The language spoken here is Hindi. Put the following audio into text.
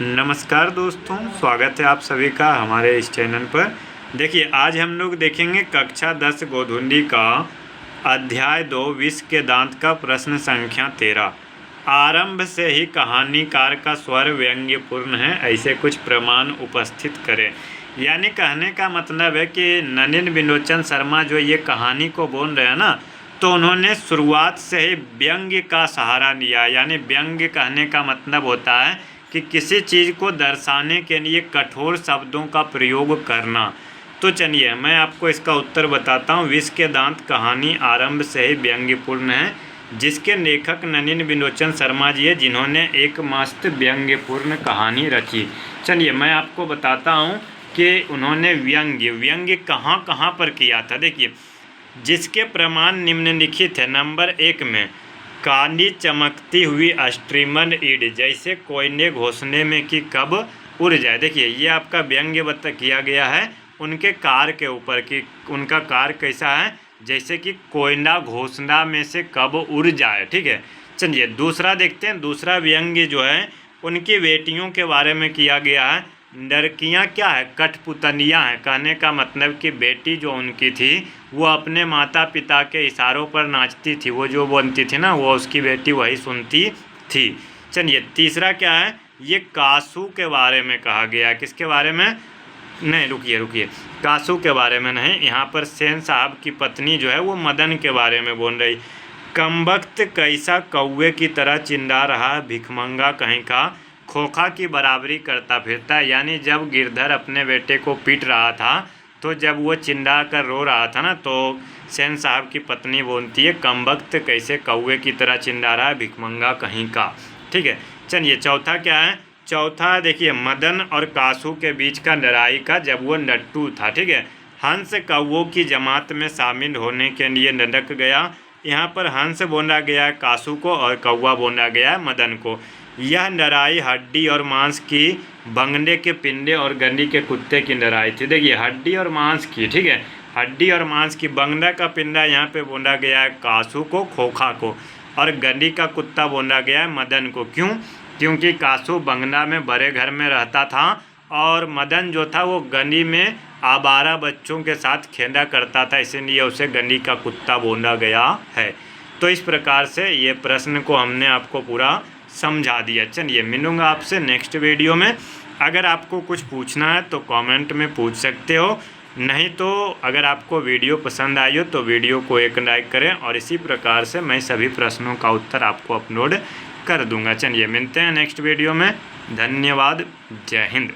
नमस्कार दोस्तों, स्वागत है आप सभी का हमारे इस चैनल पर। देखिए, आज हम लोग देखेंगे कक्षा 10 गोधुंडी का अध्याय 2 विष के दांत का प्रश्न संख्या 13। आरंभ से ही कहानीकार का स्वर व्यंग्यपूर्ण है, ऐसे कुछ प्रमाण उपस्थित करें। यानी कहने का मतलब है कि नलिन बिलोचन शर्मा जो ये कहानी को बोल रहे हैं ना, तो उन्होंने शुरुआत से ही व्यंग्य का सहारा लिया। यानी व्यंग्य कहने का मतलब होता है कि किसी चीज़ को दर्शाने के लिए कठोर शब्दों का प्रयोग करना। तो चलिए मैं आपको इसका उत्तर बताता हूँ। विष के दांत कहानी आरंभ से ही व्यंग्यपूर्ण है, जिसके लेखक नलिन बिलोचन शर्मा जी है, जिन्होंने एक मस्त व्यंग्यपूर्ण कहानी रची। चलिए मैं आपको बताता हूँ कि उन्होंने व्यंग्य कहाँ कहाँ पर किया था। देखिए, जिसके प्रमाण निम्नलिखित है। नंबर 1 में काली चमकती हुई स्ट्रीमर ईड, जैसे कोयले घोंसले में कि कब उड़ जाए। देखिए, ये आपका व्यंग्य किया गया है उनके कार के ऊपर कि उनका कार कैसा है, जैसे कि कोयला घोंसला में से कब उड़ जाए। ठीक है, चलिए दूसरा देखते हैं। दूसरा व्यंग्य जो है उनकी बेटियों के बारे में किया गया है। लड़कियां क्या है, कठपुतलियां हैं। कहने का मतलब कि बेटी जो उनकी थी वो अपने माता पिता के इशारों पर नाचती थी। वो जो बोलती थी ना, वो उसकी बेटी वही सुनती थी। चलिए तीसरा क्या है, ये कासू के बारे में कहा गया। किसके बारे में? नहीं, रुकिए, कासू के बारे में नहीं। यहाँ पर सेन साहब की पत्नी जो है वो मदन के बारे में बोल रही। कमबख्त कैसा कौवे की तरह चिल्ला रहा, भिखमंगा कहीं का, खोखा की बराबरी करता फिरता। यानी जब गिरधर अपने बेटे को पीट रहा था, तो जब वो चिल्ला कर रो रहा था ना, तो सेन साहब की पत्नी बोलती है कमबख्त कैसे कौवे की तरह चिल्ला रहा है, भिखमंगा कहीं का। ठीक है, चलिए चौथा क्या है। चौथा देखिए, मदन और कासू के बीच का लड़ाई का जब वो लट्टू था। ठीक है, हंस कौवों की जमात में शामिल होने के लिए लटक गया। यहाँ पर हंस बोला गया है कासू को और कौवा बोला गया है मदन को। यह लड़ाई हड्डी और मांस की, बंगले के पिंडे और गली के कुत्ते की लड़ाई थी। देखिए, हड्डी और मांस की, ठीक है, हड्डी और मांस की। बंगला का पिंडा यहाँ पे बोला गया है कासू को, खोखा को, और गली का कुत्ता बोला गया है मदन को। क्यों? क्योंकि कासू बंगला में बड़े घर में रहता था और मदन जो था वो गली में आवारा बच्चों के साथ खेला करता था, इसीलिए उसे गली का कुत्ता बोला गया है। तो इस प्रकार से ये प्रश्न को हमने आपको पूरा समझा दिया। चलिए मिलूँगा आपसे नेक्स्ट वीडियो में। अगर आपको कुछ पूछना है तो कमेंट में पूछ सकते हो, नहीं तो अगर आपको वीडियो पसंद आई हो तो वीडियो को एक लाइक करें, और इसी प्रकार से मैं सभी प्रश्नों का उत्तर आपको अपलोड कर दूंगा। चलिए मिलते हैं नेक्स्ट वीडियो में। धन्यवाद। जय हिंद।